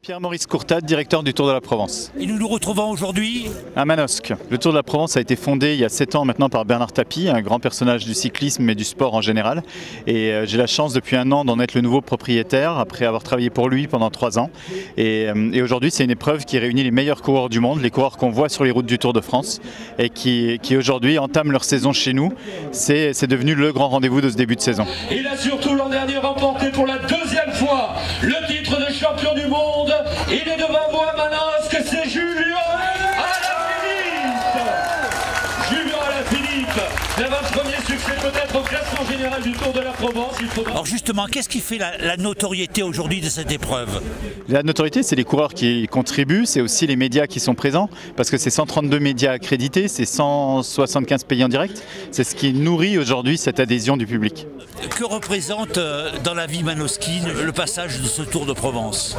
Pierre-Maurice Courtade, directeur du Tour de la Provence. Et nous nous retrouvons aujourd'hui à Manosque. Le Tour de la Provence a été fondé il y a 7 ans maintenant par Bernard Tapie, un grand personnage du cyclisme et du sport en général. Et j'ai la chance depuis 1 an d'en être le nouveau propriétaire, après avoir travaillé pour lui pendant 3 ans. Et aujourd'hui, c'est une épreuve qui réunit les meilleurs coureurs du monde, les coureurs qu'on voit sur les routes du Tour de France, et qui aujourd'hui entament leur saison chez nous. C'est devenu le grand rendez-vous de ce début de saison. Il a surtout l'an dernier remporté pour la 2e fois le titre de champion du monde. Il est devant moi à Manosque, c'est Julien Alaphilippe. Julien Alaphilippe, c'est votre premier succès peut-être au classement général du Tour de la Provence. Alors justement, qu'est-ce qui fait la notoriété aujourd'hui de cette épreuve? La notoriété, c'est les coureurs qui contribuent, c'est aussi les médias qui sont présents, parce que c'est 132 médias accrédités, c'est 175 pays en direct. C'est ce qui nourrit aujourd'hui cette adhésion du public. Que représente dans la vie manosquine le passage de ce Tour de Provence?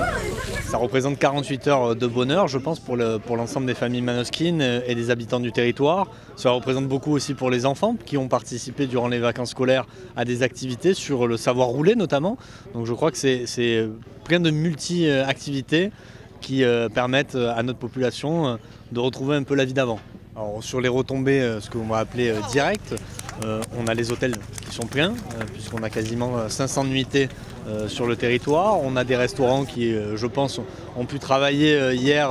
Ça représente 48 heures de bonheur, je pense, pour l'ensemble des familles manosquines et des habitants du territoire. Ça représente beaucoup aussi pour les enfants qui ont participé durant les vacances scolaires à des activités sur le savoir rouler notamment. Donc je crois que c'est plein de multi-activités qui permettent à notre population de retrouver un peu la vie d'avant. Alors sur les retombées, ce qu'on va appeler directes, on a les hôtels qui sont pleins, puisqu'on a quasiment 500 nuitées sur le territoire. On a des restaurants qui, je pense, ont pu travailler hier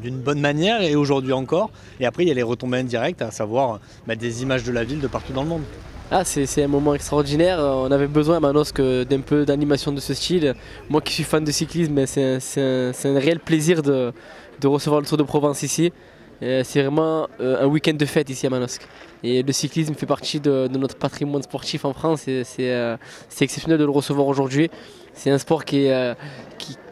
d'une bonne manière et aujourd'hui encore. Et après, il y a les retombées indirectes, à savoir des images de la ville de partout dans le monde. Ah, c'est un moment extraordinaire. On avait besoin à Manosque d'un peu d'animation de ce style. Moi qui suis fan de cyclisme, c'est un réel plaisir de recevoir le Tour de Provence ici. C'est vraiment un week-end de fête ici à Manosque. Et le cyclisme fait partie de notre patrimoine sportif en France. C'est exceptionnel de le recevoir aujourd'hui. C'est un sport qui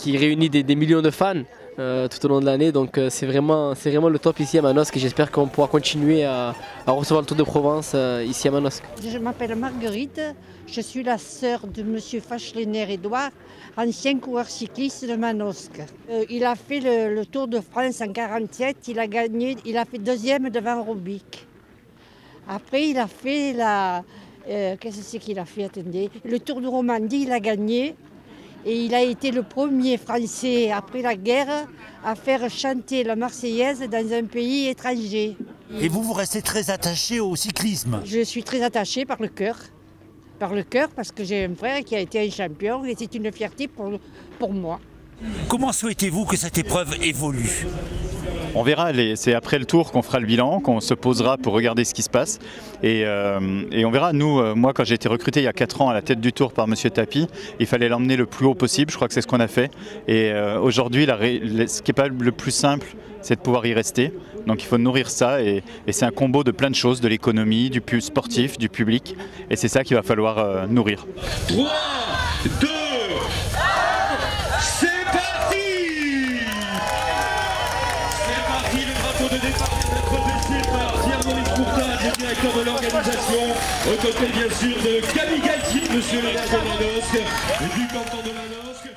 réunit des millions de fans tout au long de l'année. Donc c'est vraiment le top ici à Manosque. Et j'espère qu'on pourra continuer à recevoir le Tour de Provence ici à Manosque. Je m'appelle Marguerite. Je suis la sœur de M. Fachlener-Édouard, ancien coureur cycliste de Manosque. Il a fait le Tour de France en 1947, il a gagné, il a fait 2e devant Robic. Après, il a fait qu'est-ce que c'est qu'il a fait? Attendez. Le Tour de Romandie, il a gagné. Et il a été le premier Français, après la guerre, à faire chanter la Marseillaise dans un pays étranger. Et vous restez très attaché au cyclisme? Je suis très attachée par le cœur. Parce que j'ai un frère qui a été un champion et c'est une fierté pour moi. Comment souhaitez-vous que cette épreuve évolue? On verra, c'est après le Tour qu'on fera le bilan, qu'on se posera pour regarder ce qui se passe. Et on verra, moi quand j'ai été recruté il y a 4 ans à la tête du Tour par M. Tapie, il fallait l'emmener le plus haut possible, je crois que c'est ce qu'on a fait. Et aujourd'hui, ce qui n'est pas le plus simple, c'est de pouvoir y rester. Donc il faut nourrir ça et c'est un combo de plein de choses, de l'économie, du sportif, du public. Et c'est ça qu'il va falloir nourrir. 3, 2, c'est parti! C'est parti, le drapeau de départ vient d'être baissé par Pierre-Maurice Courtade, le directeur de l'organisation, aux côtés bien sûr de Camille Galtier, monsieur le maire de Manosque, et du canton de Manosque.